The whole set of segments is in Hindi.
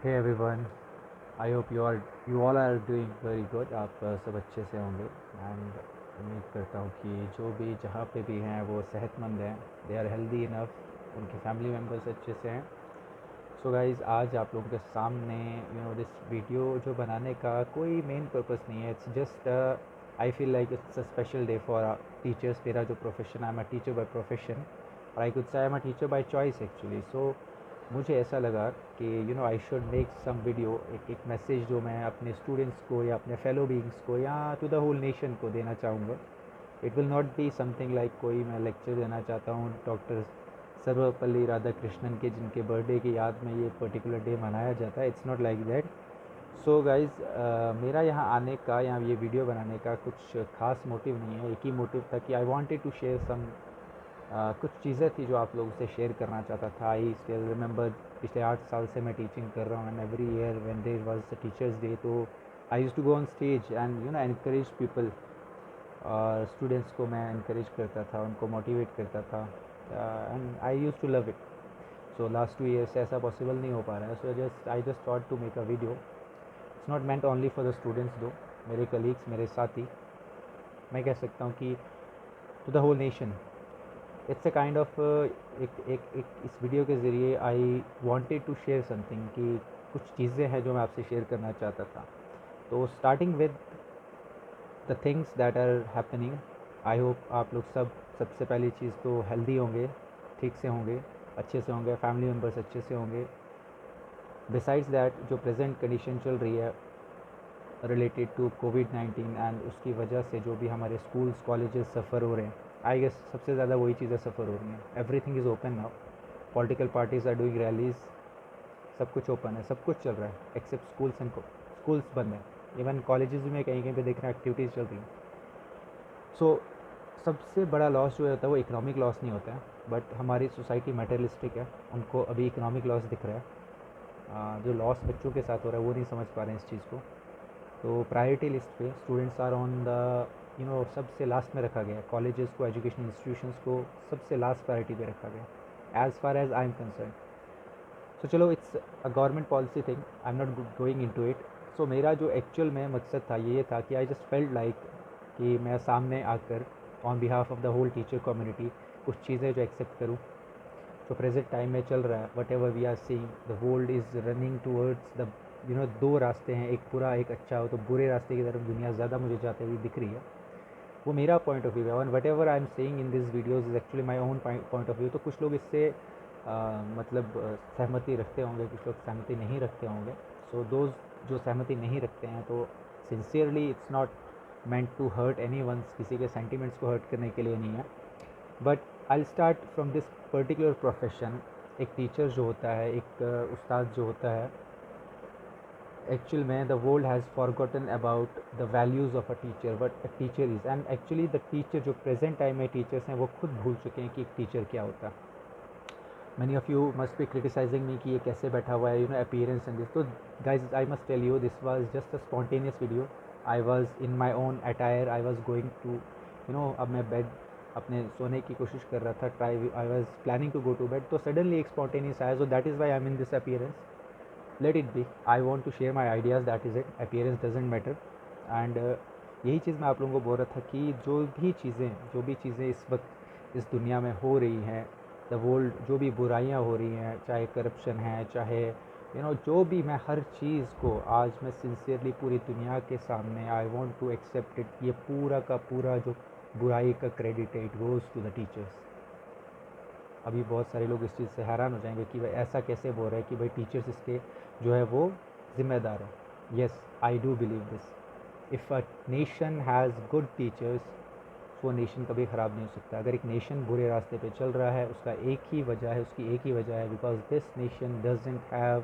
Hey everyone, I hope you all are doing very good. आप सब अच्छे से होंगे एंड उम्मीद करता हूँ कि जो भी जहाँ पे भी हैं वो सेहतमंद हैं, दे आर हेल्दी इनफ, उनके फैमिली मेम्बर्स अच्छे से हैं. सो गाइज़, आज आप लोगों के सामने दिस वीडियो जो बनाने का कोई मेन पर्पस नहीं है. It's just I feel like it's a special day for teachers. मेरा जो प्रोफेशन है, I am a teacher by profession, और I could say I am a teacher by choice actually. So मुझे ऐसा लगा कि I should make some video, एक मैसेज जो मैं अपने स्टूडेंट्स को या अपने फेलो बीइंग्स को या टू द होल नेशन को देना चाहूँगा. It will not be something like कोई मैं लेक्चर देना चाहता हूँ डॉक्टर सर्वपल्ली राधाकृष्णन के, जिनके बर्थडे की याद में ये पर्टिकुलर डे मनाया जाता है. It's not like that. So guys, मेरा यहाँ आने का, यहाँ ये वीडियो बनाने का कुछ खास मोटिव नहीं है. एक ही मोटिव था कि I wanted to share some कुछ चीज़ें थी जो आप लोगों से शेयर करना चाहता था. आई स्टिल रिमेंबर, पिछले 8 साल से मैं टीचिंग कर रहा हूँ and every year when there was the teachers day, तो I used to go on stage and encourage people. और स्टूडेंट्स को मैं इनक्रेज करता था, उनको मोटिवेट करता था and I use to love it. So last 2 years से ऐसा पॉसिबल नहीं हो पा रहा है. So I just thought to make a video. It's not meant only for the students though, मेरे कलीग्स, मेरे साथी, मैं कह सकता हूँ कि to the whole nation. It's a kind of एक इस वीडियो के ज़रिए I wanted to share something, कि कुछ चीज़ें हैं जो मैं आपसे शेयर करना चाहता था. तो starting with the things that are happening, I hope आप लोग सबसे पहली चीज़ तो हेल्दी होंगे, ठीक से होंगे, अच्छे से होंगे, फैमिली मेम्बर्स अच्छे से होंगे. बिसाइड्स दैट, जो प्रेजेंट कंडीशन चल रही है रिलेटेड टू कोविड-19 एंड उसकी वजह से जो भी हमारे स्कूल्स कॉलेजेस सफ़र हो रहे हैं, आई गेस सबसे ज़्यादा वही चीज़ें सफ़र हो रही हैं. Everything is open now. Political parties are doing rallies, सब कुछ ओपन है, सब कुछ चल रहा है एक्सेप्ट स्कूल्स एंड स्कूल्स बंद हैं. इवन कॉलेजेस में कहीं कहीं पे देख रहे हैं एक्टिविटीज़ चल रही हैं. सो सबसे बड़ा लॉस जो होता है वो इकोनॉमिक लॉस नहीं होता है, बट हमारी सोसाइटी मटेरियलिस्टिक है, उनको अभी इकोनॉमिक लॉस दिख रहा है. जो लॉस बच्चों के साथ हो रहा है वो नहीं समझ पा रहे हैं इस चीज़ को. तो प्रायोरिटी लिस्ट पे स्टूडेंट्स आर ऑन द सबसे लास्ट में रखा गया. कॉलेजेस को, एजुकेशन इंस्टीट्यूशंस को सबसे लास्ट प्रायोरिटी पे रखा गया as far as I am concern. So चलो, it's a government policy thing, I am not going in to it. So मेरा जो एक्चुअल में मकसद था ये था कि आई जस्ट फेल्ट लाइक कि मैं सामने आकर on behalf of the whole teacher community कुछ चीज़ें जो एक्सेप्ट करूँ. जो प्रेजेंट टाइम में चल रहा है, whatever we are seeing, the world is running towards the दो रास्ते हैं, एक बुरा एक अच्छा हो, तो बुरे रास्ते की तरफ दुनिया ज़्यादा मुझे जाते हुए दिख रही है. वो मेरा पॉइंट ऑफ व्यू है. और what ever I am saying in this videos is actually my own point of view. तो कुछ लोग इससे सहमति रखते होंगे, कुछ लोग सहमति नहीं रखते होंगे. सो दोज जो सहमति नहीं रखते हैं, तो sincerely it's not meant to hurt anyone's, किसी के सेंटिमेंट्स को हर्ट करने के लिए नहीं है. But I start from this particular profession. एक टीचर जो होता है, एक उस्ताद जो होता है, एक्चुअल में the world has forgotten about the values of a teacher, what a teacher is. And actually the teacher, जो प्रेजेंट टाइम में टीचर्स हैं, वो खुद भूल चुके हैं कि एक टीचर क्या होता है. many of you must be criticizing me कि ये कैसे बैठा हुआ है, appearance and this. तो guys, I must tell you, this was just a spontaneous video. I was in my own attire. I was going to अब मैं बेड अपने सोने की कोशिश कर रहा था, I was planning to go to bed. तो suddenly एक spontaneous आया. So that is why I'm in this appearance. Let it be. I want to share my ideas, that is it. Appearance doesn't matter. And यही चीज़ मैं आप लोगों को बोल रहा था कि जो भी चीज़ें इस वक्त इस दुनिया में हो रही हैं, द वर्ल्ड, जो भी बुराइयां हो रही हैं, चाहे करप्शन है, चाहे जो भी, मैं हर चीज़ को आज मैं सिंसियरली पूरी दुनिया के सामने I want to accept it. ये पूरा का पूरा जो बुराई का क्रेडिट है, it goes to the teachers. अभी बहुत सारे लोग इस चीज़ से हैरान हो जाएंगे कि भाई ऐसा कैसे बोल रहे हैं कि भाई टीचर्स इसके जो है वो ज़िम्मेदार है. Yes, I do believe this. If a nation has good teachers, वो नेशन कभी ख़राब नहीं हो सकता. अगर एक नेशन बुरे रास्ते पे चल रहा है, उसका एक ही वजह है, उसकी एक ही वजह है, because this nation doesn't have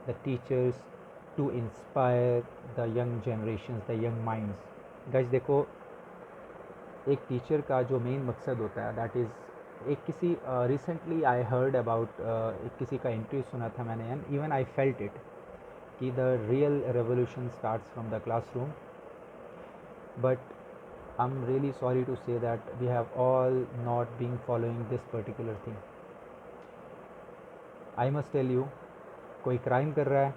the teachers to inspire the young generation, the young minds. Guys देखो, एक टीचर का जो मेन मकसद होता है, दैट इज़, एक किसी रिसेंटली आई हर्ड अबाउट, एक किसी का इंटरव्यू सुना था मैंने, and even I felt it कि the real revolution starts from the classroom. But I'm really sorry to say that we have all not been following this particular thing. I must tell you, कोई क्राइम कर रहा है,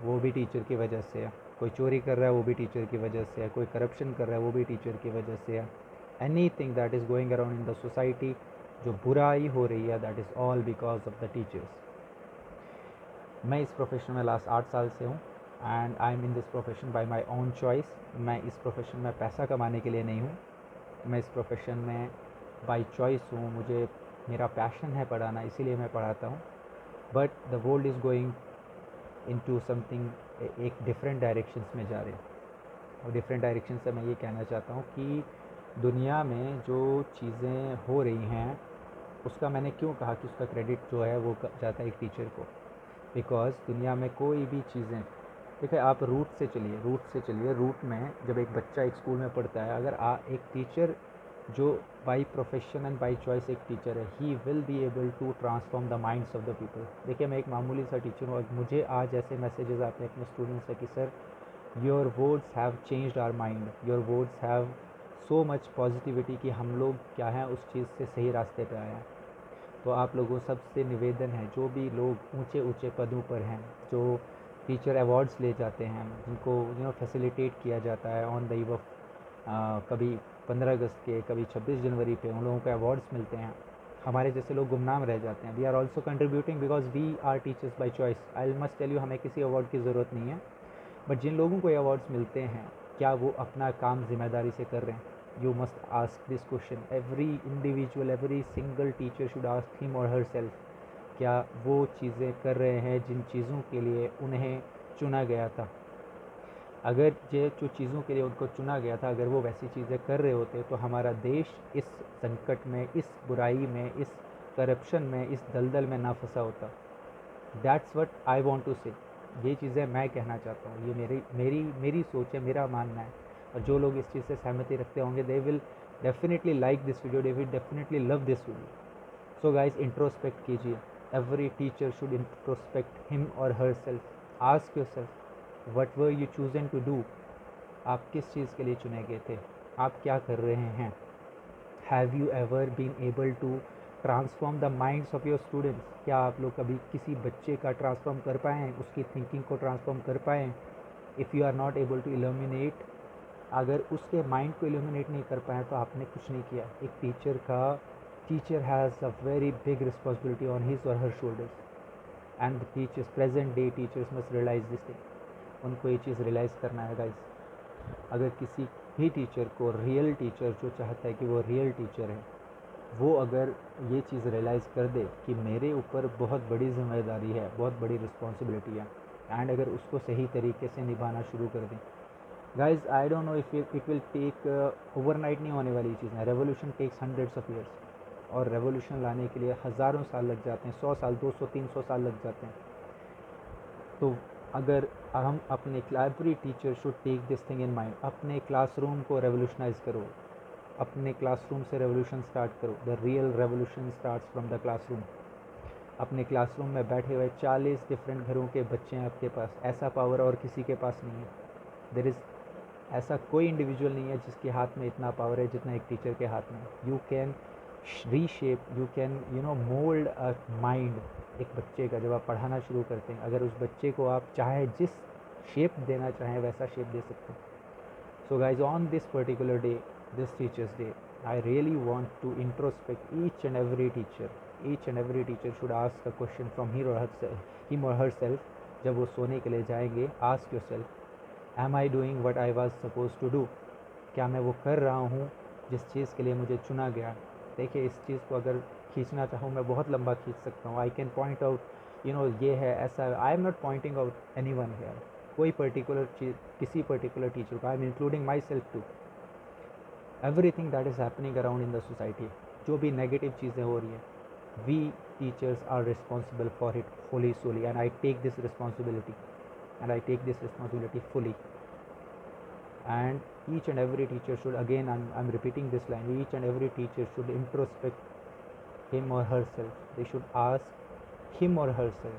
वो भी टीचर की वजह से है, कोई चोरी कर रहा है वो भी टीचर की वजह से है, कोई करप्शन कर रहा है वो भी टीचर की वजह से है। Any thing that is going around in the society, जो बुराई हो रही है, that is all because of the teachers. मैं इस प्रोफेशन में लास्ट 8 साल से हूँ and I am in this profession bye my own choice. मैं इस प्रोफेशन में पैसा कमाने के लिए नहीं हूँ, मैं इस प्रोफेशन में बाई चॉइस हूँ। मुझे मेरा पैशन है पढ़ाना, इसीलिए मैं पढ़ाता हूँ। But the world is going into something, एक डिफरेंट डायरेक्शंस में जा रहे हैं। और डिफरेंट डायरेक्शन से मैं ये कहना चाहता हूँ कि दुनिया में जो चीज़ें हो रही हैं उसका, मैंने क्यों कहा कि उसका क्रेडिट जो है वो जाता है एक टीचर को। बिकॉज़ दुनिया में कोई भी चीज़ें, देखिए आप रूट में जब एक बच्चा एक स्कूल में पढ़ता है, अगर एक टीचर जो by profession and by choice एक टीचर है, he will be able to transform the minds of the people. देखिए मैं एक मामूली सा टीचर हूँ और मुझे आज ऐसे मैसेजेस आते हैं अपने स्टूडेंट्स से कि sir, your words have changed our mind, your words have so much positivity कि हम लोग क्या हैं उस चीज़ से सही रास्ते पे आए हैं। तो आप लोगों सबसे निवेदन है, जो भी लोग ऊंचे ऊंचे पदों पर हैं, जो टीचर अवार्ड्स ले जाते हैं, जिनको फैसिलिटेट किया जाता है ऑन द ईव ऑफ, कभी 15 अगस्त के, कभी 26 जनवरी पे उन लोगों को अवार्ड्स मिलते हैं, हमारे जैसे लोग गुमनाम रह जाते हैं। We are also contributing because we are teachers by choice. I must tell you, हमें किसी अवार्ड की ज़रूरत नहीं है। बट जिन लोगों को ये अवार्ड्स मिलते हैं, क्या वो अपना काम ज़िम्मेदारी से कर रहे हैं? You must ask this question. Every individual, every single teacher should ask him or her self, क्या वो चीज़ें कर रहे हैं जिन चीज़ों के लिए उन्हें चुना गया था? अगर ये जो चीज़ों के लिए उनको चुना गया था, अगर वो वैसी चीज़ें कर रहे होते तो हमारा देश इस संकट में, इस बुराई में, इस करप्शन में, इस दलदल में ना फंसा होता। That's what I want to say. ये चीज़ें मैं कहना चाहता हूँ, ये मेरी मेरी मेरी सोच है, मेरा मानना है। और जो लोग इस चीज़ से सहमति रखते होंगे, they will definitely like this video, they will definitely love this video. So guys, introspect कीजिए। Every teacher should introspect him or her self. Ask your self, what were you chosen to do? आप किस चीज़ के लिए चुने गए थे? आप क्या कर रहे हैं? Have you ever been able to transform the minds of your students? क्या आप लोग कभी किसी बच्चे का ट्रांसफॉर्म कर पाए हैं, उसकी थिंकिंग को ट्रांसफॉर्म कर पाए हैं? If you are not able to illuminate, अगर उसके माइंड को इल्यूमिनेट नहीं कर पाए तो आपने कुछ नहीं किया। एक teacher has a very big responsibility on his or her shoulders, and the teachers, present day teachers must realise this thing. उनको ये चीज़ रियलाइज़ करना है गाइस। अगर किसी भी टीचर को, रियल टीचर जो चाहता है कि वो रियल टीचर है, वो अगर ये चीज़ रियलाइज़ कर दे कि मेरे ऊपर बहुत बड़ी ज़िम्मेदारी है, बहुत बड़ी रिस्पॉन्सिबिलिटी है, एंड अगर उसको सही तरीके से निभाना शुरू कर दें। Guys, I don't know if it will take, overnight नहीं होने वाली चीज़ है। Revolution takes hundreds of years, और रेवोल्यूशन लाने के लिए हज़ारों साल लग जाते हैं, 100 साल, 200, 300 साल लग जाते हैं। तो अगर हम अपने every teacher should take this thing in mind. अपने क्लासरूम को रेवोल्यूशनाइज करो, अपने क्लासरूम से रेवोल्यूशन स्टार्ट करो। The real revolution starts from the classroom. अपने क्लासरूम में बैठे हुए 40 डिफरेंट घरों के बच्चे हैं आपके पास, ऐसा पावर और किसी के पास नहीं है। देर इज़, ऐसा कोई इंडिविजुअल नहीं है जिसके हाथ में इतना पावर है जितना एक टीचर के हाथ में। You can reshape, you can mould a mind. एक बच्चे का जब आप पढ़ाना शुरू करते हैं, अगर उस बच्चे को आप चाहे जिस शेप देना चाहें वैसा शेप दे सकते हैं। So guys, on this particular day, this teachers day, I really want to introspect each and every teacher. Each and every teacher should ask a question from him or herself. जब वो सोने के लिए जाएंगे, ask yourself, am I doing what I was supposed to do? क्या मैं वो कर रहा हूँ जिस चीज़ के लिए मुझे चुना गया? देखिए, इस चीज़ को अगर खींचना चाहूँ मैं बहुत लंबा खींच सकता हूँ। आई कैन पॉइंट आउट, ये है, ऐसा। I am not pointing out anyone here, कोई पर्टिकुलर चीज़, किसी पर्टिकुलर टीचर को। I am including myself too. Everything that is happening around in the society, जो भी नेगेटिव चीज़ें हो रही हैं, we teachers are responsible for it fully solely, and I take this responsibility, fully. And each and every teacher should, again I'm repeating this line, each and every teacher should introspect him or herself. They should ask him or herself,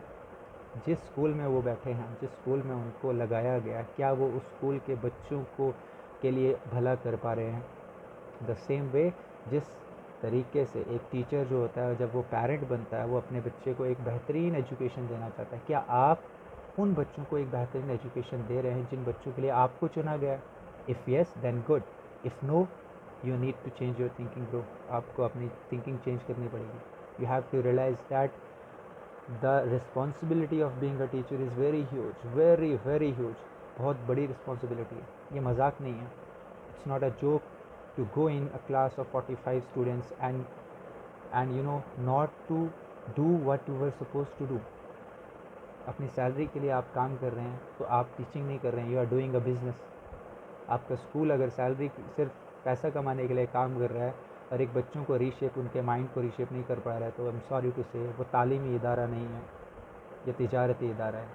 जिस स्कूल में वो बैठे हैं, जिस स्कूल में उनको लगाया गया, क्या वो उस स्कूल के बच्चों को के लिए भला कर पा रहे हैं? द सेम वे, जिस तरीके से एक टीचर जो होता है, जब वो पेरेंट बनता है, वो अपने बच्चे को एक बेहतरीन एजुकेशन देना चाहता है, क्या आप उन बच्चों को एक बेहतरीन एजुकेशन दे रहे हैं जिन बच्चों के लिए आपको चुना गया। If yes then good, if no you need to change your thinking bro. आपको अपनी थिंकिंग चेंज करनी पड़ेगी। You have to realize that the responsibility of being a teacher is very huge, very very huge. बहुत बड़ी रिस्पॉन्सिबिलिटी है, ये मजाक नहीं है। It's not a joke to go in a class of 45 students and you know not to do what you were suppose to do. अपनी सैलरी के लिए आप काम कर रहे हैं तो आप टीचिंग नहीं कर रहे हैं, you are doing a business. आपका स्कूल अगर सैलरी सिर्फ पैसा कमाने के लिए काम कर रहा है और एक बच्चों को रीशेप, उनके माइंड को रीशेप नहीं कर पा रहा है, तो आई एम सॉरी टू से वो तालीमी इदारा नहीं है, ये तिजारती इदारा है।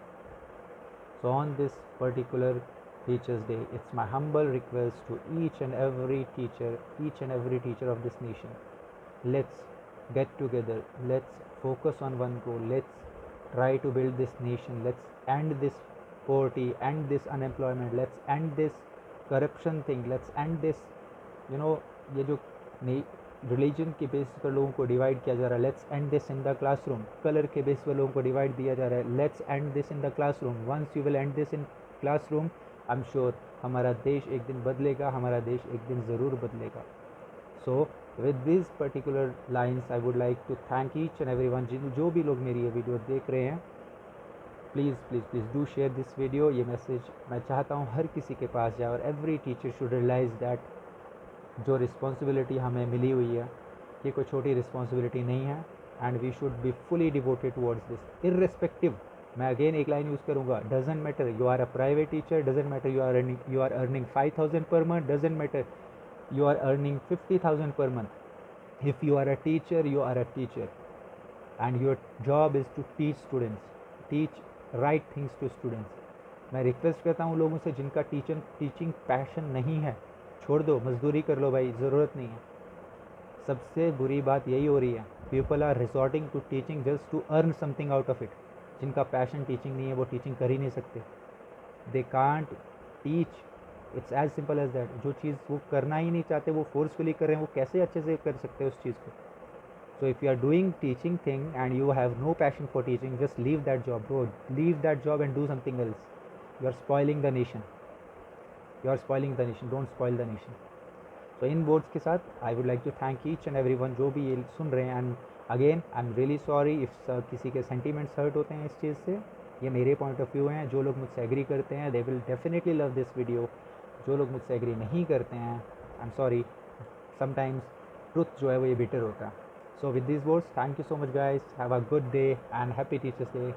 So on this particular teachers day, it's my humble request to each and every teacher of this nation, let's get together, let's focus on one goal, let's try to build this nation, let's end this poverty, end this unemployment, let's end this corruption thing, let's end this ये जो रिलीजन के बेस पर लोगों को डिवाइड किया जा रहा है, let's end this in the classroom. Colour के बेस पर लोगों को डिवाइड दिया जा रहा है, let's end this in the classroom. Once you will end this in classroom, I am sure हमारा देश एक दिन बदलेगा, हमारा देश एक दिन ज़रूर बदलेगा। So with this particular lines I would like to thank each and everyone. जो भी लोग मेरी ये वीडियो देख रहे हैं, please please please do share this video. ये मैसेज मैं चाहता हूँ हर किसी के पास जाए, और every teacher should realize that जो रिस्पॉन्सिबिलिटी हमें मिली हुई है, ये कोई छोटी रिस्पॉन्सिबिलिटी नहीं है, and we should be fully devoted towards this irrespective. मैं अगेन एक लाइन यूज़ करूँगा, doesn't matter you are a private teacher, doesn't matter you are earning 5,000 per month, doesn't matter you are earning 50,000 per month. If you are a teacher and your job is to teach students, teach right things to students. मैं रिक्वेस्ट करता हूँ लोगों से जिनका टीचिंग पैशन नहीं है, छोड़ दो, मजदूरी कर लो भाई, ज़रूरत नहीं है। सबसे बुरी बात यही हो रही है, people are resorting to teaching just to earn something out of it. जिनका पैशन टीचिंग नहीं है वो टीचिंग कर ही नहीं सकते, they can't teach. It's as simple as that. जो चीज़ वो करना ही नहीं चाहते वो फोर्सफुली कर रहे हैं, वो कैसे अच्छे से कर सकते हैं उस चीज़ को। So if you are doing teaching thing and you have no passion for teaching, just leave that job bro, leave that job and do something else. You are spoiling the nation, don't spoil the nation. तो इन वर्ड्स के साथ I would like to thank each and everyone जो भी ये सुन रहे हैं। And again I am really sorry if किसी के सेंटीमेंट्स हर्ट होते हैं इस चीज़ से। ये मेरे पॉइंट ऑफ व्यू हैं, जो लोग मुझसे एग्री करते हैं दे will definitely love this video. जो लोग मुझसे एग्री नहीं करते हैं, I am sorry, sometimes truth जो है वो ये बिटर होता है। सो with this words, thank you so much guys, have a good day and happy teachers day.